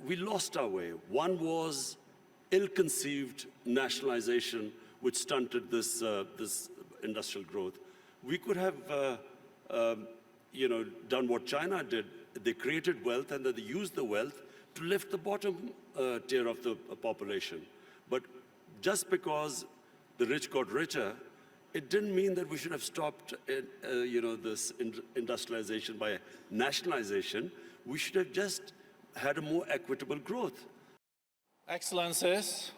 we lost our way. One was ill-conceived nationalization, which stunted this industrial growth. We could have, done what China did. They created wealth and then they used the wealth to lift the bottom tier of the population. But just because the rich got richer, it didn't mean that we should have stopped, this industrialization by nationalization. We should have just had a more equitable growth. Excellencies,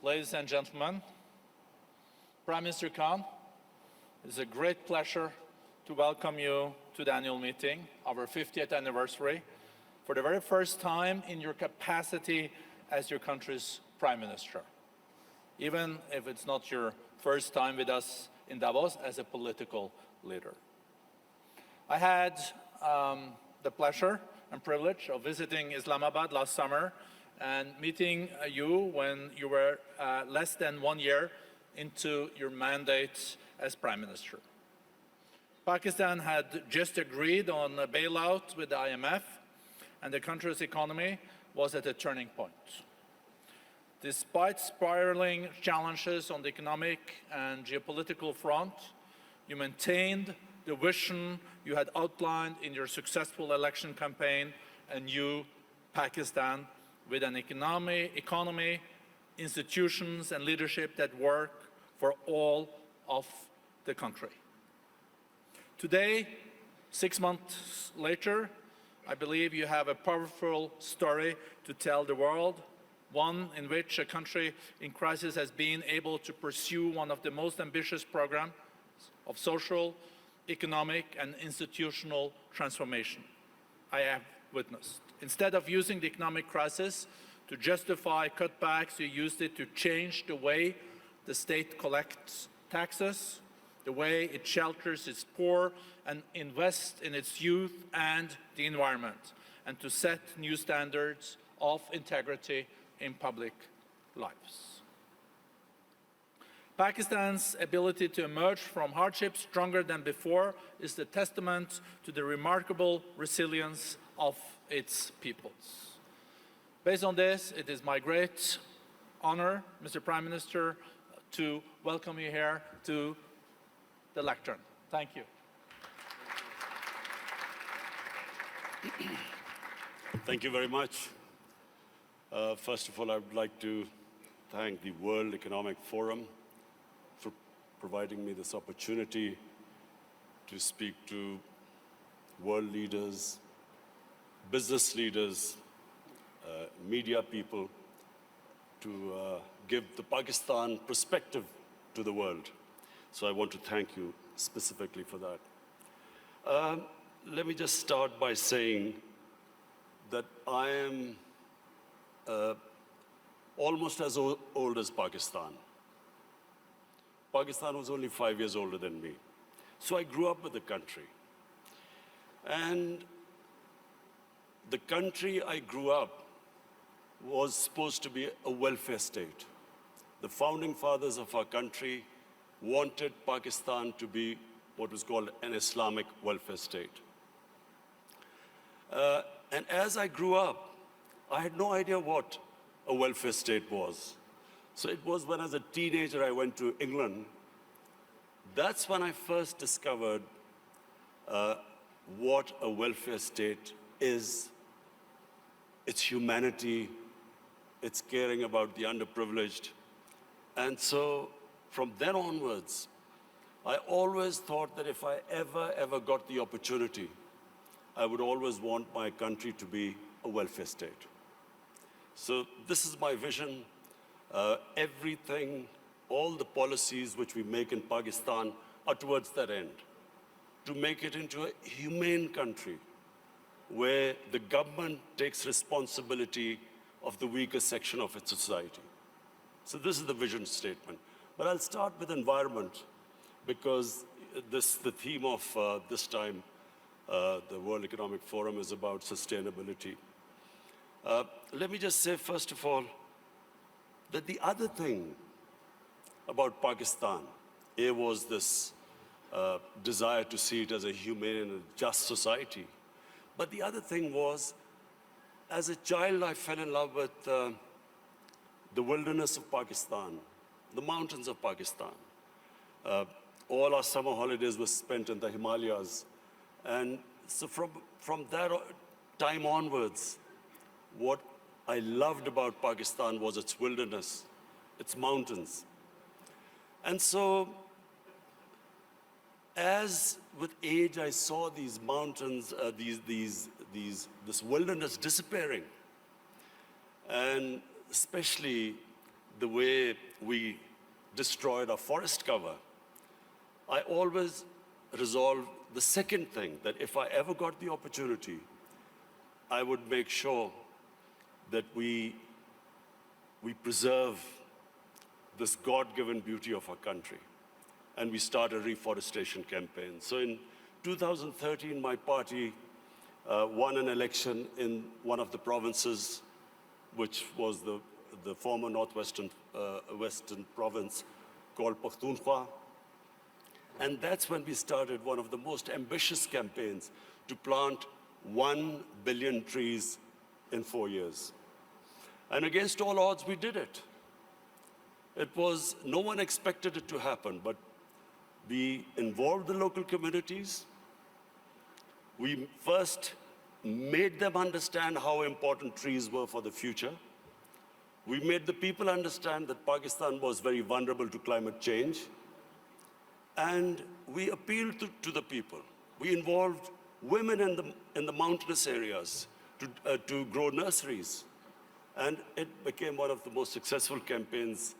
ladies and gentlemen, Prime Minister Khan, it's a great pleasure to welcome you to the annual meeting, our 50th anniversary, for the very first time in your capacity as your country's Prime Minister, even if it's not your first time with us in Davos as a political leader. I had the pleasure and privilege of visiting Islamabad last summer and meeting you when you were less than 1 year into your mandate as Prime Minister. Pakistan had just agreed on a bailout with the IMF, and the country's economy was at a turning point. Despite spiraling challenges on the economic and geopolitical front, you maintained the vision you had outlined in your successful election campaign, a new Pakistan with an economy, institutions, and leadership that work for all of the country. Today, 6 months later, I believe you have a powerful story to tell the world, one in which a country in crisis has been able to pursue one of the most ambitious programs of social, economic, and institutional transformation I have witnessed. Instead of using the economic crisis to justify cutbacks, you used it to change the way the state collects taxes, the way it shelters its poor and invests in its youth and the environment, and to set new standards of integrity in public lives. Pakistan's ability to emerge from hardship stronger than before is the testament to the remarkable resilience of its peoples. Based on this, it is my great honor, Mr. Prime Minister, to welcome you here to the lectern. Thank you. Thank you very much. First of all, I would like to thank the World Economic Forum for providing me this opportunity to speak to world leaders, business leaders, media people, to give the Pakistan perspective to the world. So I want to thank you specifically for that. Let me just start by saying that I am almost as old as Pakistan. Pakistan was only 5 years older than me. So I grew up with the country. And the country I grew up was supposed to be a welfare state. The founding fathers of our country wanted Pakistan to be what was called an Islamic welfare state. And as I grew up, I had no idea what a welfare state was. So it was when as a teenager I went to England. That's when I first discovered what a welfare state is. It's humanity, it's caring about the underprivileged. And so from then onwards, I always thought that if I ever got the opportunity, I would always want my country to be a welfare state. So this is my vision. Everything, all the policies which we make in Pakistan are towards that end, to make it into a humane country where the government takes responsibility of the weaker section of its society. So this is the vision statement. But I'll start with environment, because the theme of this time, the World Economic Forum, is about sustainability. Let me just say, first of all, that the other thing about Pakistan, was this desire to see it as a humane and just society. But the other thing was as a child, I fell in love with the wilderness of Pakistan, the mountains of Pakistan. Uh, all our summer holidays were spent in the Himalayas. And so from that time onwards, what I loved about Pakistan was its wilderness, its mountains. And so, as with age, I saw these mountains, this wilderness disappearing. And especially the way we destroyed our forest cover. I always resolved the second thing, that if I ever got the opportunity, I would make sure that we preserve this God-given beauty of our country. And we start a reforestation campaign. So in 2013, my party won an election in one of the provinces, which was the former northwestern western province called Pakhtunkhwa. And that's when we started one of the most ambitious campaigns to plant 1 billion trees in 4 years. And against all odds, we did it. No one expected it to happen, but we involved the local communities. We first made them understand how important trees were for the future. We made the people understand that Pakistan was very vulnerable to climate change. And we appealed to the people. We involved women in the mountainous areas to grow nurseries. And it became one of the most successful campaigns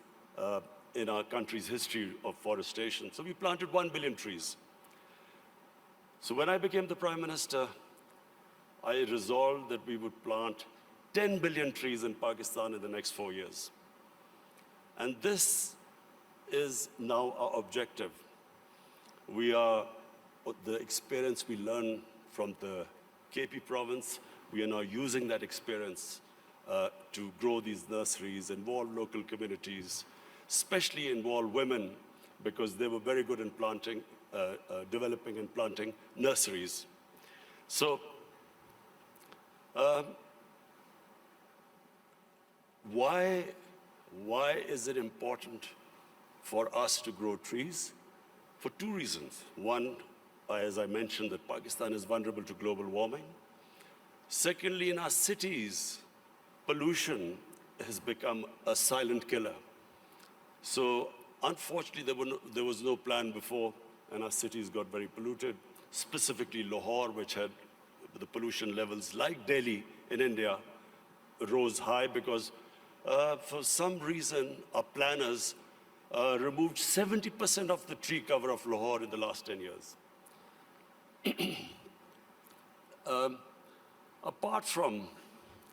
in our country's history of forestation. So we planted 1 billion trees. So when I became the Prime Minister, I resolved that we would plant 10 billion trees in Pakistan in the next 4 years. And this is now our objective. The experience we learned from the KP province, we are now using that experience to grow these nurseries, involve local communities, especially involve women, because they were very good in planting, developing and planting nurseries. So, why is it important for us to grow trees? For 2 reasons. One, as I mentioned, that Pakistan is vulnerable to global warming. Secondly, in our cities, pollution has become a silent killer. So unfortunately, there was no plan before, and our cities got very polluted, specifically Lahore, which had the pollution levels like Delhi in India, rose high because for some reason, our planners removed 70% of the tree cover of Lahore in the last 10 years. Apart from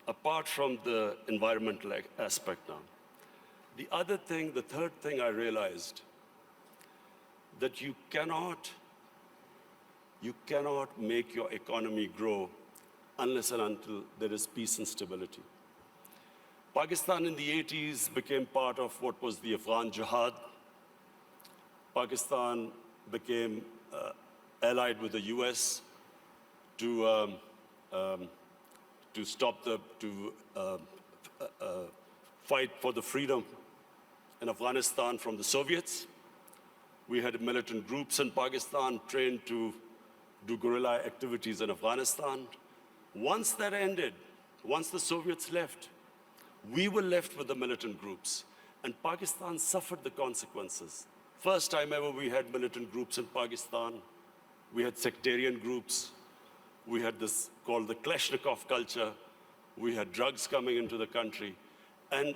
the environmental aspect now, the third thing I realized, that you cannot make your economy grow unless and until there is peace and stability. Pakistan in the 80s became part of what was the Afghan Jihad. Pakistan became allied with the US to fight for the freedom in Afghanistan from the Soviets. We had militant groups in Pakistan trained to do guerrilla activities in Afghanistan. Once that ended, once the Soviets left, we were left with the militant groups, and Pakistan suffered the consequences. First time ever we had militant groups in Pakistan. We had sectarian groups. We had this called the Kalashnikov culture. We had drugs coming into the country. And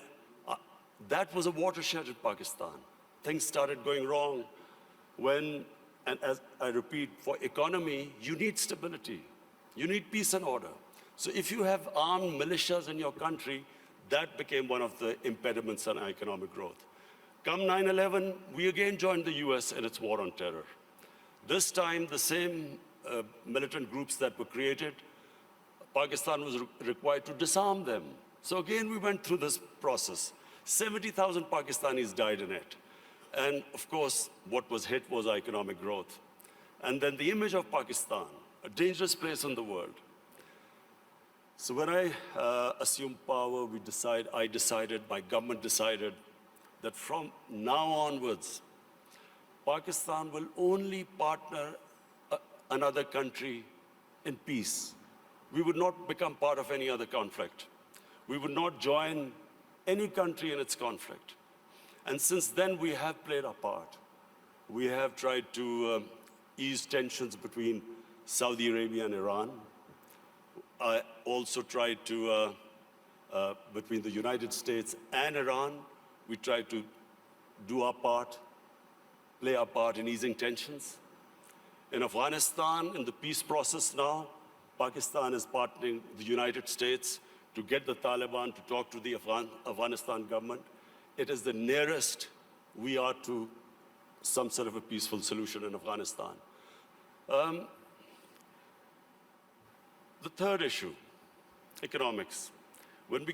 that was a watershed in Pakistan. Things started going wrong and as I repeat, for economy, you need stability. You need peace and order. So if you have armed militias in your country, that became one of the impediments on economic growth. Come 9/11, we again joined the US in its war on terror. This time, the same militant groups that were created, Pakistan was required to disarm them. So again, we went through this process. 70,000 Pakistanis died in it. And of course, what was hit was economic growth. And then the image of Pakistan, a dangerous place in the world. So when I assumed power, I decided, my government decided, that from now onwards, Pakistan will only partner another country in peace. We would not become part of any other conflict. We would not join any country in its conflict. And since then, we have played our part. We have tried to ease tensions between Saudi Arabia and Iran. I also tried to, between the United States and Iran, we tried to do our part, play our part in easing tensions. In Afghanistan, in the peace process now, Pakistan is partnering with the United States to get the Taliban to talk to the Afghanistan government. It is the nearest we are to some sort of a peaceful solution in Afghanistan. The third issue, economics. When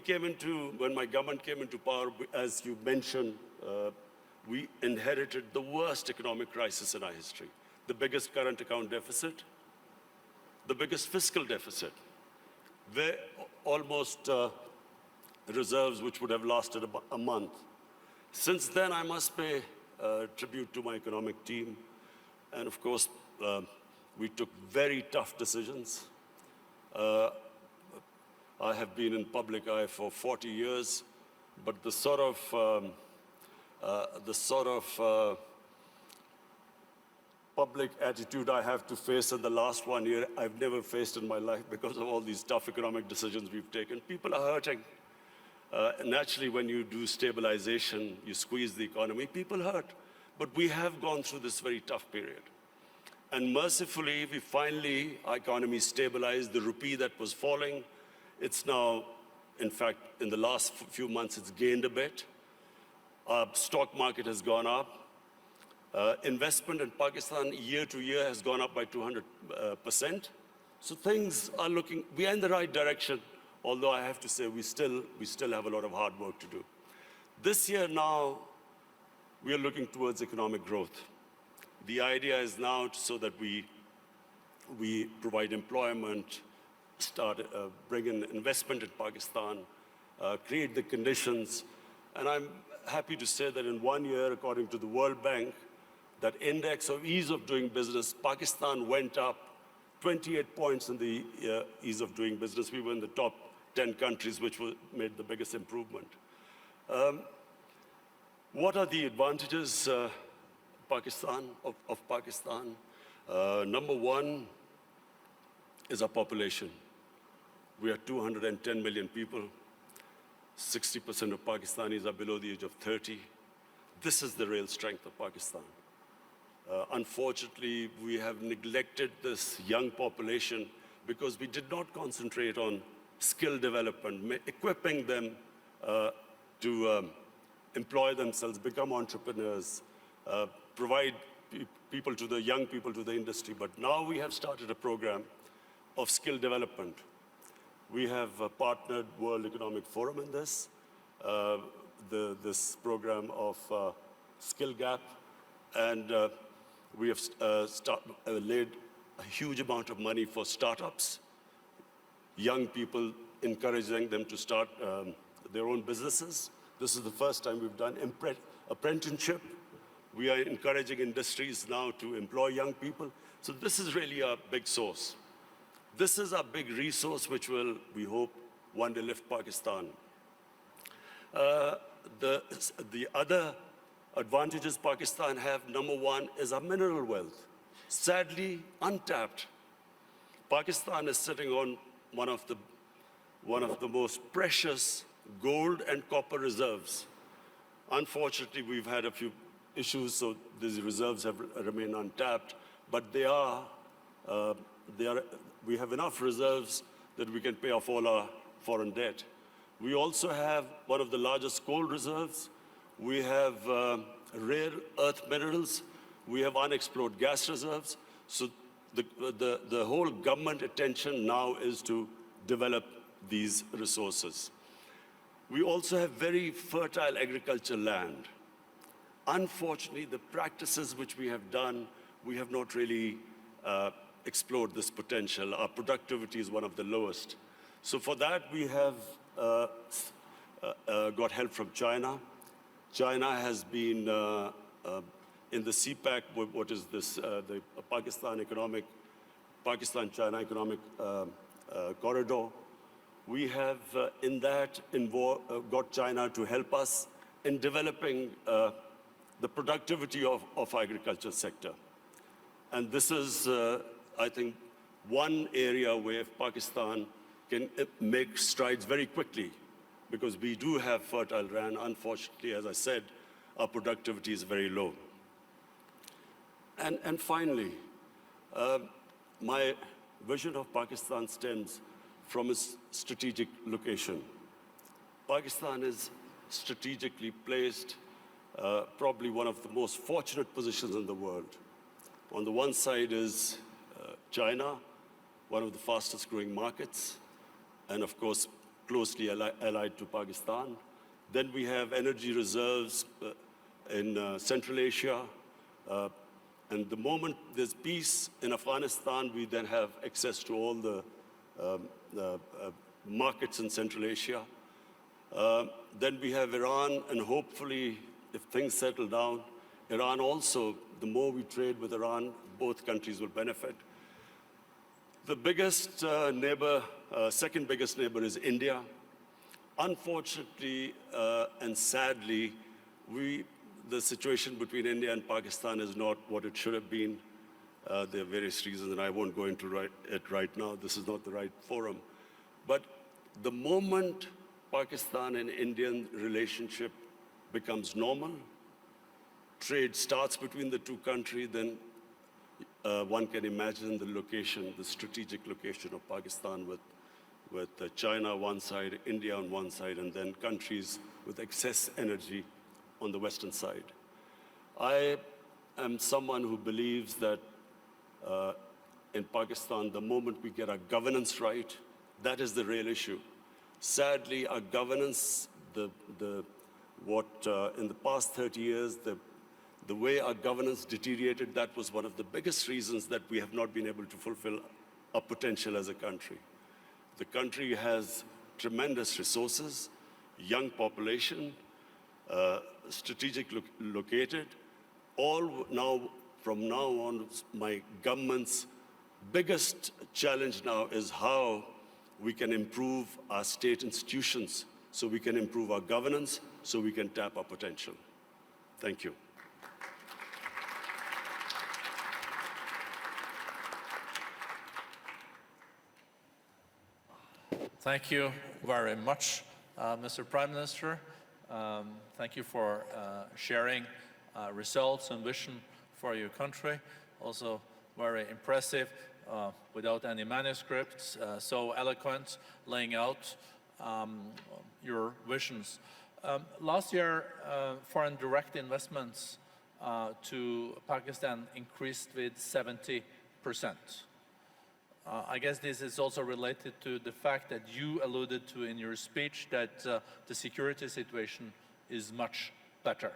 my government came into power, as you mentioned, we inherited the worst economic crisis in our history. The biggest current account deficit, the biggest fiscal deficit, where almost reserves which would have lasted about a month. Since then, I must pay tribute to my economic team. And of course, we took very tough decisions. I have been in public eye for 40 years, but the sort of public attitude I have to face in the last 1 year, I've never faced in my life because of all these tough economic decisions we've taken. People are hurting. Naturally, when you do stabilization, you squeeze the economy, people hurt. But we have gone through this very tough period. And mercifully, our economy stabilized. The rupee that was falling, it's now, in fact, in the last few months, it's gained a bit. Our stock market has gone up. Investment in Pakistan year to year has gone up by 200%. So things are we are in the right direction, although I have to say we still have a lot of hard work to do. This year now, we are looking towards economic growth. The idea is now so that we provide employment, bring in investment in Pakistan, create the conditions. And I'm happy to say that in 1 year, according to the World Bank, that index of ease of doing business, Pakistan went up 28 points in the ease of doing business. We were in the top 10 countries which made the biggest improvement. What are the advantages of Pakistan? Number one is our population. We are 210 million people. 60% of Pakistanis are below the age of 30. This is the real strength of Pakistan. Unfortunately, we have neglected this young population because we did not concentrate on skill development, equipping them to employ themselves, become entrepreneurs, provide young people to the industry. But now we have started a program of skill development. We have partnered World Economic Forum in this, this program of Skill Gap, and we have laid a huge amount of money for startups, young people, encouraging them to start their own businesses. This is the first time we've done apprenticeship. We are encouraging industries now to employ young people. So this is really a big source. This is a big resource which will, we hope, one day lift Pakistan. The other advantages Pakistan have, number one, is our mineral wealth. Sadly, untapped. Pakistan is sitting on one of the most precious gold and copper reserves. Unfortunately, we've had a few issues, so these reserves have remained untapped, but we have enough reserves that we can pay off all our foreign debt. We also have one of the largest coal reserves. We have rare earth minerals. We have unexplored gas reserves. So the whole government attention now is to develop these resources. We also have very fertile agricultural land. Unfortunately, the practices which we have done, we have not really explored this potential. Our productivity is one of the lowest. So for that, we have got help from China. China has been in the CPEC, what is this, the Pakistan-China economic corridor. We have in that got China to help us in developing the productivity of agriculture sector. And this is, I think, one area where Pakistan can make strides very quickly, because we do have fertile land. Unfortunately, as I said, our productivity is very low. And finally, my vision of Pakistan stems from its strategic location. Pakistan is strategically placed, probably one of the most fortunate positions in the world. On the one side is China, one of the fastest growing markets, and of course, closely allied to Pakistan. Then we have energy reserves in Central Asia. And the moment there's peace in Afghanistan, we then have access to all the markets in Central Asia. Then we have Iran, and hopefully, if things settle down, Iran also, the more we trade with Iran, both countries will benefit. The biggest neighbor, second biggest neighbor is India. Unfortunately and sadly, the situation between India and Pakistan is not what it should have been. There are various reasons, and I won't go into it right now. This is not the right forum. But the moment Pakistan and Indian relationship becomes normal, trade starts between the two countries, then one can imagine the location, the strategic location of Pakistan with China one side, India on one side, and then countries with excess energy on the western side. I am someone who believes that in Pakistan, the moment we get our governance right, that is the real issue. Sadly, our governance, in the past 30 years, the way our governance deteriorated, that was one of the biggest reasons that we have not been able to fulfill our potential as a country. The country has tremendous resources, young population, strategically located. From now on, my government's biggest challenge now is how we can improve our state institutions, so we can improve our governance, so we can tap our potential. Thank you. Thank you very much, Mr. Prime Minister. Thank you for sharing results and vision for your country. Also very impressive, without any manuscripts, so eloquent, laying out your visions. Last year, foreign direct investments to Pakistan increased with 70%. I guess this is also related to the fact that you alluded to in your speech that the security situation is much better.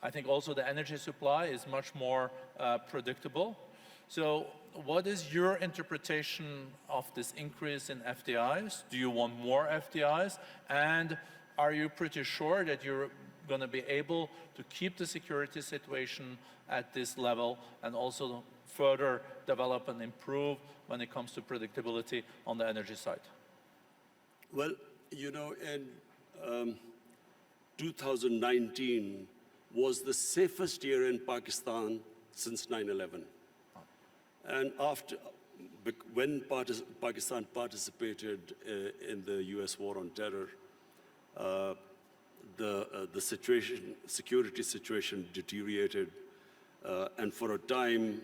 I think also the energy supply is much more predictable. So what is your interpretation of this increase in FDIs? Do you want more FDIs? And are you pretty sure that you're going to be able to keep the security situation at this level and also further develop and improve when it comes to predictability on the energy side? Well, you know, in 2019 was the safest year in Pakistan since 9/11. And when Pakistan participated in the US war on terror, the security situation deteriorated. And for a time,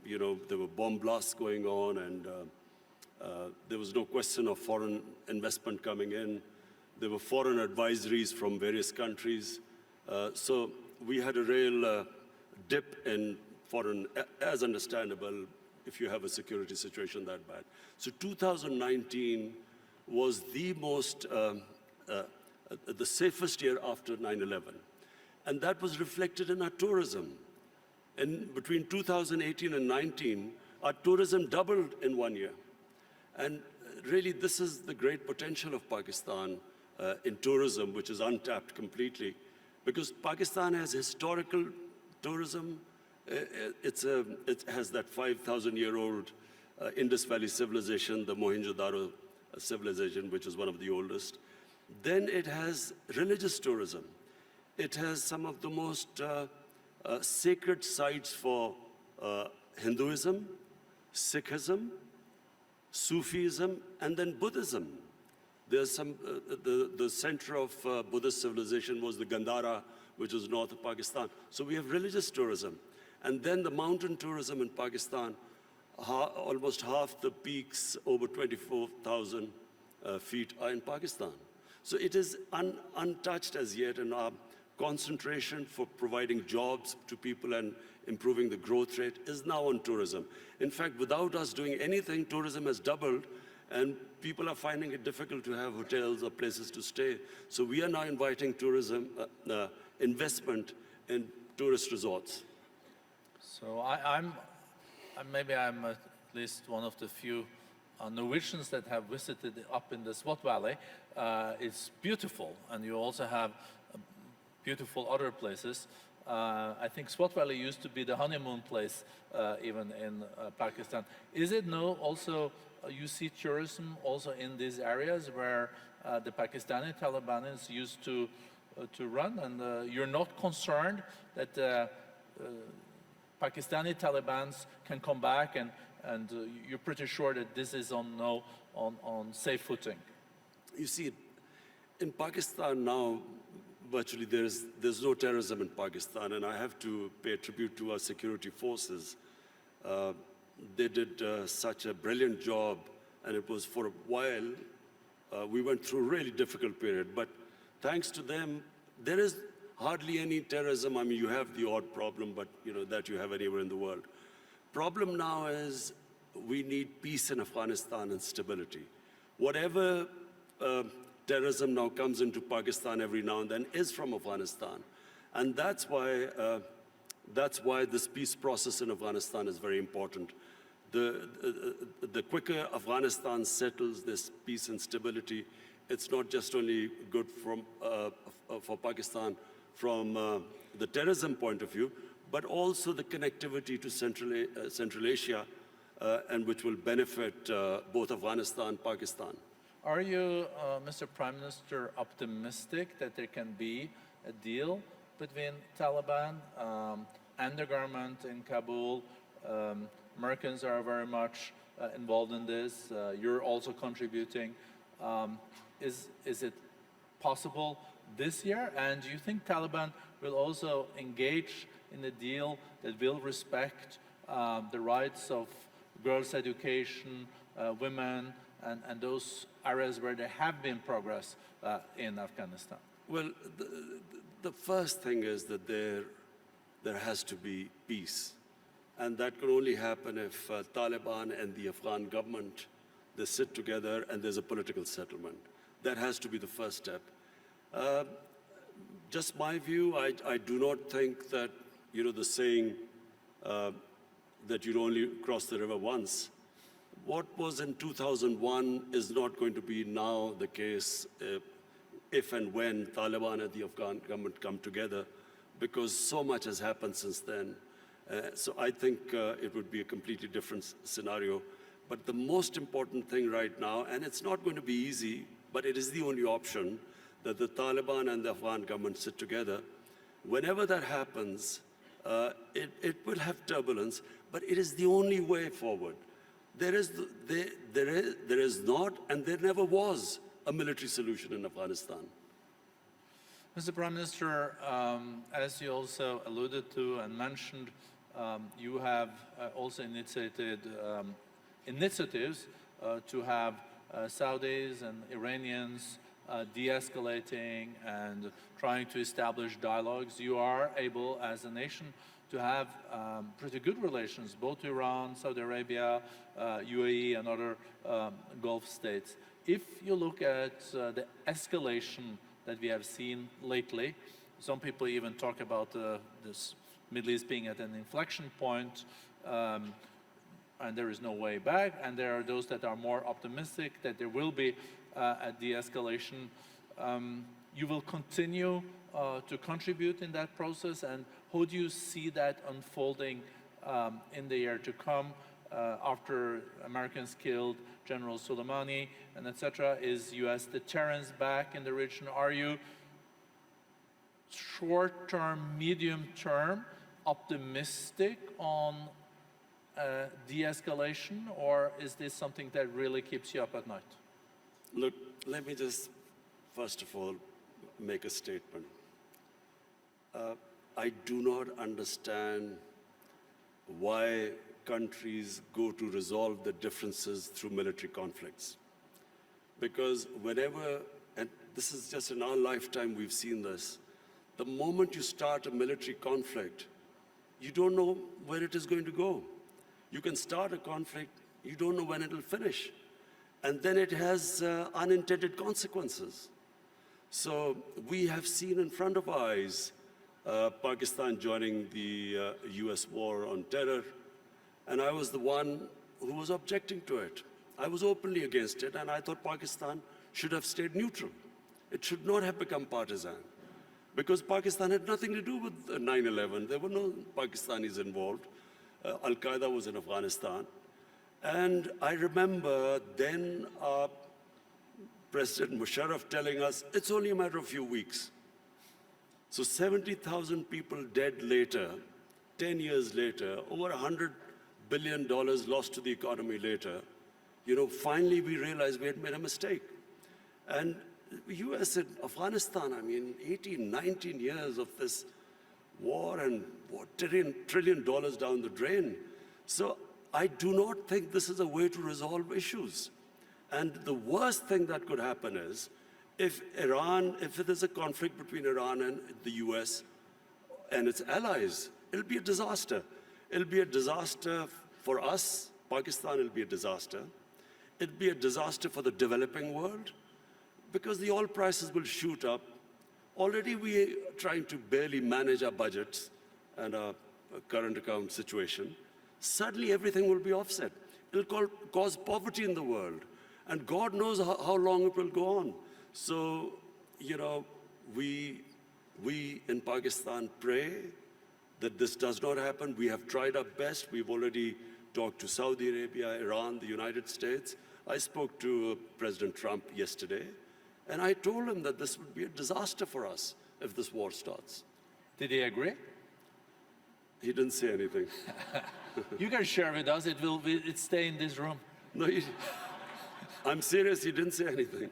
you know, there were bomb blasts going on, and there was no question of foreign investment coming in. There were foreign advisories from various countries. So we had a real dip in foreign, as understandable if you have a security situation that bad. So 2019 was the most, the safest year after 9/11. And that was reflected in our tourism. And between 2018 and 19, our tourism doubled in 1 year. And really, this is the great potential of Pakistan in tourism, which is untapped completely. Because Pakistan has historical tourism. It has that 5,000-year-old Indus Valley civilization, the Mohenjo-daro civilization, which is one of the oldest. Then it has religious tourism. It has some of the most sacred sites for Hinduism, Sikhism, Sufism, and then Buddhism. There's some, the center of Buddhist civilization was the Gandhara, which is north of Pakistan. So we have religious tourism. And then the mountain tourism in Pakistan, almost half the peaks over 24,000 feet are in Pakistan. So it is untouched as yet, and our concentration for providing jobs to people and improving the growth rate is now on tourism. In fact, without us doing anything, tourism has doubled, and people are finding it difficult to have hotels or places to stay. So we are now inviting tourism investment in tourist resorts. So maybe I'm at least one of the few Norwegians that have visited up in the Swat Valley. It's beautiful, and you also have beautiful other places. I think Swat Valley used to be the honeymoon place, even in Pakistan. Is it now also, you see tourism also in these areas where the Pakistani Talibanis used to run, and you're not concerned that Pakistani Talibans can come back, and you're pretty sure that this is on safe footing? You see, in Pakistan now, virtually there's no terrorism in Pakistan, and I have to pay tribute to our security forces. They did such a brilliant job, and it was for a while, we went through a really difficult period, but thanks to them, there is hardly any terrorism. I mean, you have the odd problem, but that you have anywhere in the world. Problem now is we need peace in Afghanistan and stability. Whatever terrorism now comes into Pakistan every now and then is from Afghanistan. And that's why this peace process in Afghanistan is very important. The quicker Afghanistan settles this peace and stability, it's not just only good for Pakistan from the terrorism point of view, but also the connectivity to Central Asia, and which will benefit both Afghanistan and Pakistan. Are you, Mr. Prime Minister, optimistic that there can be a deal between Taliban and the government in Kabul? Americans are very much involved in this. You're also contributing. Is it possible this year? And do you think Taliban will also engage in a deal that will respect the rights of girls' education, women, and those areas where there have been progress in Afghanistan? Well, the first thing is that there has to be peace. And that can only happen if Taliban and the Afghan government, they sit together and there's a political settlement. That has to be the first step. Just my view, I do not think that, the saying that you'd only cross the river once. What was in 2001 is not going to be now the case if and when Taliban and the Afghan government come together, because so much has happened since then. So I think it would be a completely different scenario. But the most important thing right now, and it's not going to be easy, but it is the only option, that the Taliban and the Afghan government sit together. Whenever that happens, it will have turbulence, but it is the only way forward. There is not, and there never was, a military solution in Afghanistan. Mr. Prime Minister, as you also alluded to and mentioned, you have also initiated initiatives to have Saudis and Iranians de-escalating and trying to establish dialogues. You are able, as a nation, to have pretty good relations, both Iran, Saudi Arabia, UAE, and other Gulf states. If you look at the escalation that we have seen lately, some people even talk about this Middle East being at an inflection point. and there is no way back, and there are those that are more optimistic that there will be a de-escalation. You will continue to contribute in that process, and how do you see that unfolding in the year to come after Americans killed General Soleimani and etc.? Is U.S. deterrence back in the region? Are you short-term, medium-term optimistic on de-escalation, or is this something that really keeps you up at night? Look, let me just, first of all, make a statement. I do not understand why countries go to resolve their differences through military conflicts. Because whenever, and this is just in our lifetime we've seen this, the moment you start a military conflict, you don't know where it is going to go. You can start a conflict, you don't know when it will finish. And then it has unintended consequences. So we have seen in front of our eyes Pakistan joining the US war on terror, and I was the one who was objecting to it. I was openly against it, and I thought Pakistan should have stayed neutral. It should not have become partisan, because Pakistan had nothing to do with 9/11. There were no Pakistanis involved. Al-Qaeda was in Afghanistan. And I remember then President Musharraf telling us, it's only a matter of a few weeks. So 70,000 people dead later, 10 years later, over $100 billion lost to the economy later, finally we realized we had made a mistake. And the US and Afghanistan, 18, 19 years of this war and $1 trillion down the drain. So I do not think this is a way to resolve issues. And the worst thing that could happen is if there's a conflict between Iran and the US and its allies, it'll be a disaster. It'll be a disaster for us, Pakistan, it'll be a disaster. It'll be a disaster for the developing world because the oil prices will shoot up. Already we are trying to barely manage our budgets and our current account situation. Suddenly everything will be offset. It'll cause poverty in the world. And God knows how long it will go on. So, we in Pakistan pray that this does not happen. We have tried our best. We've already talked to Saudi Arabia, Iran, the United States. I spoke to President Trump yesterday, and I told him that this would be a disaster for us if this war starts. Did he agree? He didn't say anything. You can share with us. It stay in this room. No, I'm serious. He didn't say anything.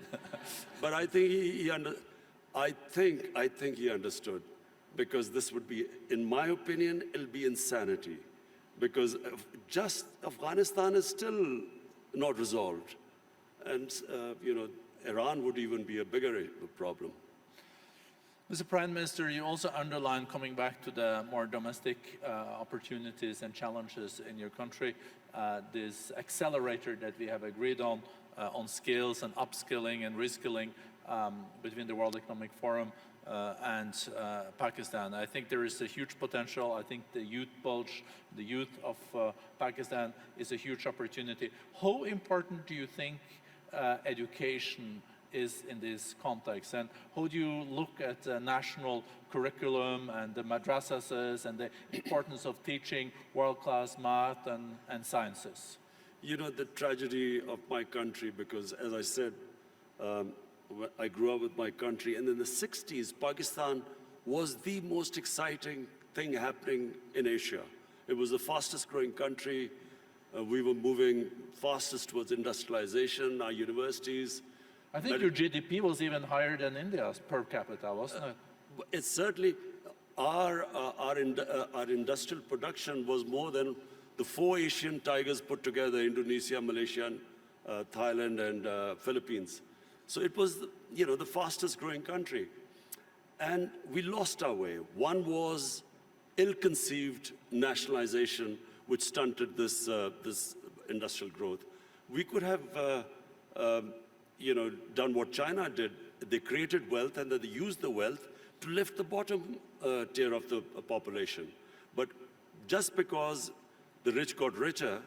But I think I think he understood, because this would be, in my opinion, it'll be insanity, because just Afghanistan is still not resolved, and Iran would even be a bigger problem. Mr. Prime Minister, you also underlined, coming back to the more domestic opportunities and challenges in your country, this accelerator that we have agreed on skills and upskilling and reskilling between the World Economic Forum and Pakistan. I think there is a huge potential. I think the youth bulge, the youth of Pakistan is a huge opportunity. How important do you think education is in this context, and how do you look at the national curriculum and the madrasas and the importance of teaching world-class math and sciences? The tragedy of my country, because as I said, I grew up with my country, and in the 60s, Pakistan was the most exciting thing happening in Asia. It was the fastest growing country. We were moving fastest towards industrialization, our universities. I think your GDP was even higher than India's per capita, wasn't it? It's certainly, our industrial production was more than the 4 Asian tigers put together: Indonesia, Malaysia, Thailand, and Philippines. So it was, the fastest growing country. And we lost our way. One was ill-conceived nationalization, which stunted this industrial growth. We could have done what China did. They created wealth, and then they used the wealth to lift the bottom tier of the population. But just because the rich got richer,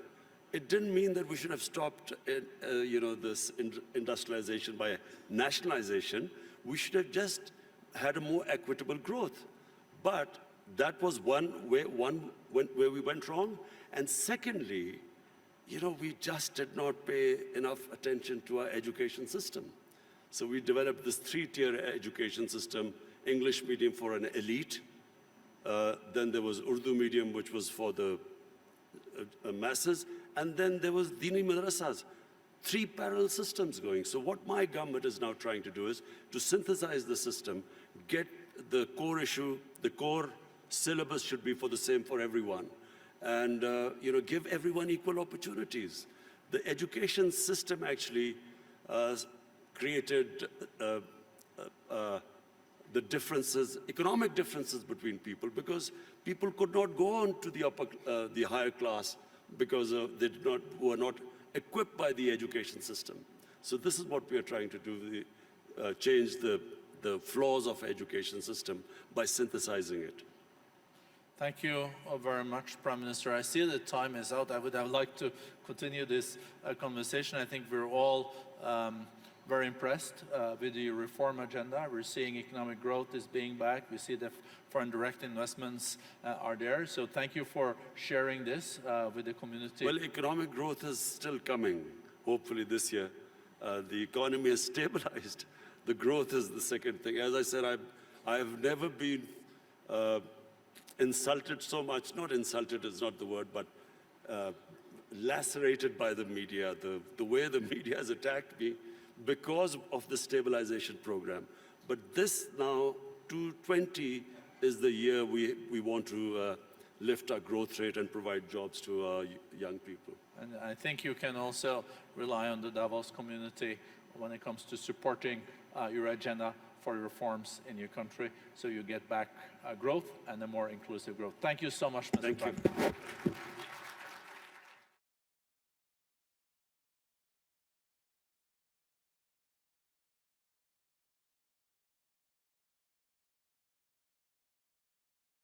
it didn't mean that we should have stopped, this industrialization by nationalization. We should have just had a more equitable growth. But that was one where we went wrong. And secondly, we just did not pay enough attention to our education system. So we developed this 3-tier education system: English medium for an elite, then there was Urdu medium, which was for the masses, and then there was Dini madrasas. 3 parallel systems going. So what my government is now trying to do is to synthesize the system, get the core issue, the core syllabus should be the same for everyone, and give everyone equal opportunities. The education system actually created the differences, economic differences between people, because people could not go on to the higher class because were not equipped by the education system. So this is what we are trying to do: change the flaws of education system by synthesizing it. Thank you very much, Prime Minister. I see the time is out. I would have liked to continue this conversation. I think we're all very impressed with the reform agenda. We're seeing economic growth is being back. We see that foreign direct investments are there. So thank you for sharing this with the community. Well, economic growth is still coming, hopefully this year. The economy is stabilized. The growth is the second thing. As I said, I've never been insulted so much. Not insulted is not the word, but lacerated by the media, the way the media has attacked me because of the stabilization program. But this now, 2020, is the year we want to lift our growth rate and provide jobs to our young people. And I think you can also rely on the Davos community when it comes to supporting your agenda for reforms in your country, so you get back growth and a more inclusive growth. Thank you so much, Mr. Prime. Thank you.